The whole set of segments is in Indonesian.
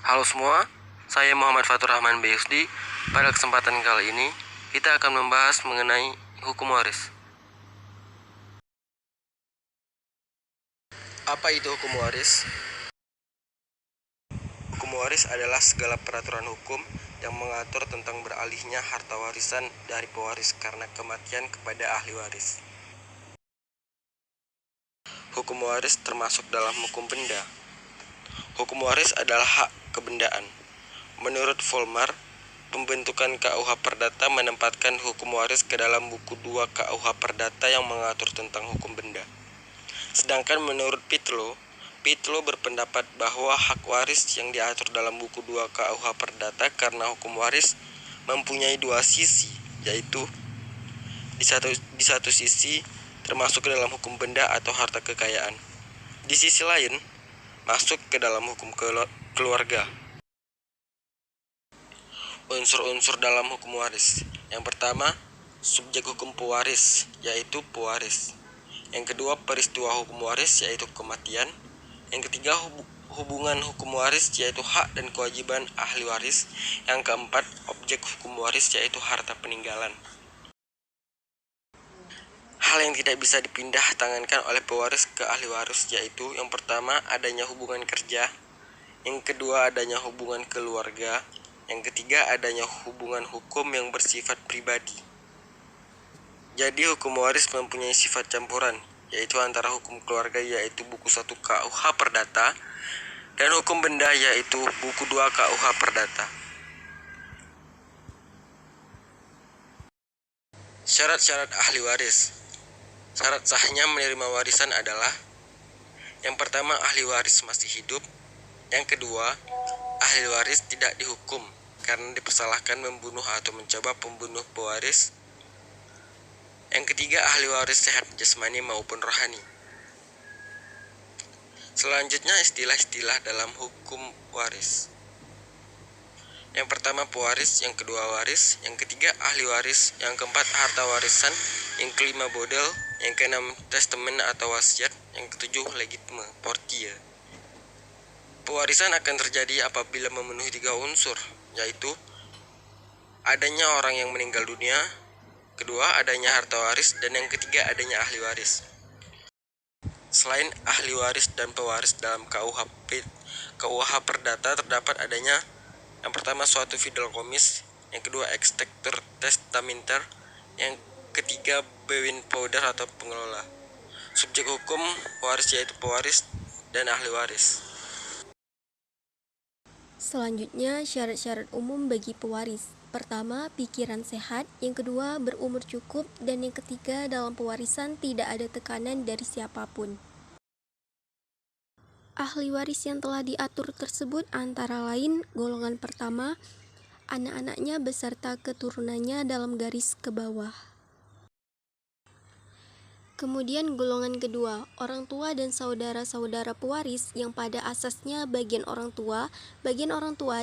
Halo semua, saya Muhammad Fatur Rahman BSD. Pada kesempatan kali ini, kita akan membahas mengenai hukum waris. Apa itu hukum waris? Hukum waris adalah segala peraturan hukum yang mengatur tentang beralihnya harta warisan dari pewaris karena kematian kepada ahli waris. Hukum waris termasuk dalam hukum benda. Hukum waris adalah hak kebendaan. Menurut Volmar, pembentukan KUH Perdata menempatkan hukum waris ke dalam buku 2 KUH Perdata yang mengatur tentang hukum benda. Sedangkan menurut Pitlo berpendapat bahwa hak waris yang diatur dalam buku 2 KUH Perdata karena hukum waris mempunyai dua sisi, yaitu di satu sisi termasuk ke dalam hukum benda atau harta kekayaan. Di sisi lain, masuk ke dalam hukum keluarga. Unsur-unsur dalam hukum waris. Yang pertama, subjek hukum pewaris, yaitu pewaris. Yang kedua, peristiwa hukum waris, yaitu kematian. Yang ketiga, hubungan hukum waris, yaitu hak dan kewajiban ahli waris. Yang keempat, objek hukum waris, yaitu harta peninggalan. Hal yang tidak bisa dipindah tangankan oleh pewaris ke ahli waris, yaitu yang pertama, adanya hubungan kerja. Yang kedua, adanya hubungan keluarga. Yang ketiga, adanya hubungan hukum yang bersifat pribadi. Jadi hukum waris mempunyai sifat campuran, yaitu antara hukum keluarga yaitu buku 1 KUH Perdata dan hukum benda yaitu buku 2 KUH Perdata. Syarat-syarat ahli waris. Syarat sahnya menerima warisan adalah: yang pertama, ahli waris masih hidup. Yang kedua, ahli waris tidak dihukum karena dipersalahkan membunuh atau mencoba pembunuh pewaris. Yang ketiga, ahli waris sehat jasmani maupun rohani. Selanjutnya, istilah-istilah dalam hukum waris. Yang pertama, pewaris. Yang kedua, waris. Yang ketiga, ahli waris. Yang keempat, harta warisan. Yang kelima, bodel. Yang keenam, testamen atau wasiat. Yang ketujuh, legitime, portia. Pewarisan akan terjadi apabila memenuhi 3 unsur, yaitu adanya orang yang meninggal dunia, kedua adanya harta waris, dan yang ketiga adanya ahli waris. Selain ahli waris dan pewaris dalam KUH Perdata terdapat adanya yang pertama suatu fidelkomis, yang kedua executor testamenter, yang ketiga bewin powder atau pengelola. Subjek hukum waris yaitu pewaris dan ahli waris. Selanjutnya, syarat-syarat umum bagi pewaris. Pertama, pikiran sehat. Yang kedua, berumur cukup. Dan yang ketiga, dalam pewarisan tidak ada tekanan dari siapapun. Ahli waris yang telah diatur tersebut antara lain golongan pertama, anak-anaknya beserta keturunannya dalam garis ke bawah. Kemudian golongan kedua, orang tua dan saudara-saudara pewaris yang pada asasnya bagian orang tua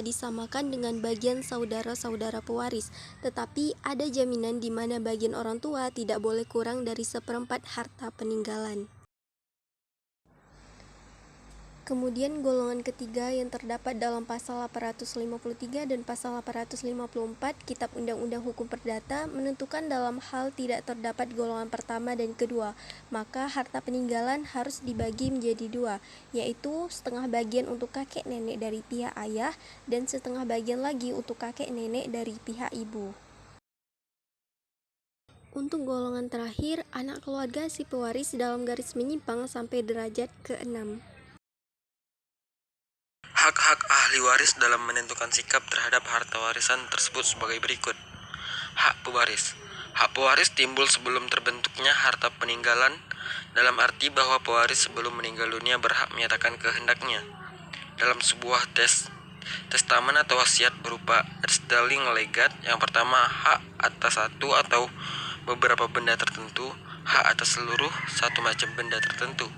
disamakan dengan bagian saudara-saudara pewaris, tetapi ada jaminan di mana bagian orang tua tidak boleh kurang dari 1/4 harta peninggalan. Kemudian golongan ketiga yang terdapat dalam pasal 853 dan pasal 854 Kitab Undang-Undang Hukum Perdata menentukan dalam hal tidak terdapat golongan pertama dan kedua, maka harta peninggalan harus dibagi menjadi 2, yaitu setengah bagian untuk kakek nenek dari pihak ayah dan setengah bagian lagi untuk kakek nenek dari pihak ibu. Untuk golongan terakhir, anak keluarga si pewaris dalam garis menyimpang sampai derajat ke-6. Hak-hak ahli waris dalam menentukan sikap terhadap harta warisan tersebut sebagai berikut. Hak pewaris. Hak pewaris timbul sebelum terbentuknya harta peninggalan, dalam arti bahwa pewaris sebelum meninggal dunia berhak menyatakan kehendaknya dalam sebuah testamen atau wasiat berupa restelling legat. Yang pertama, hak atas satu atau beberapa benda tertentu, hak atas seluruh satu macam benda tertentu,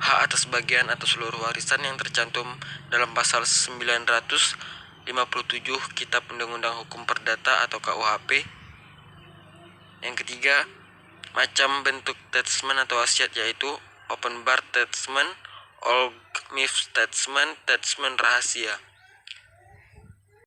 hak atas bagian atau seluruh warisan yang tercantum dalam pasal 957 Kitab Undang-Undang Hukum Perdata atau KUHP. Yang ketiga, macam bentuk testament atau wasiat yaitu open bar testament, all myth testament, testament rahasia.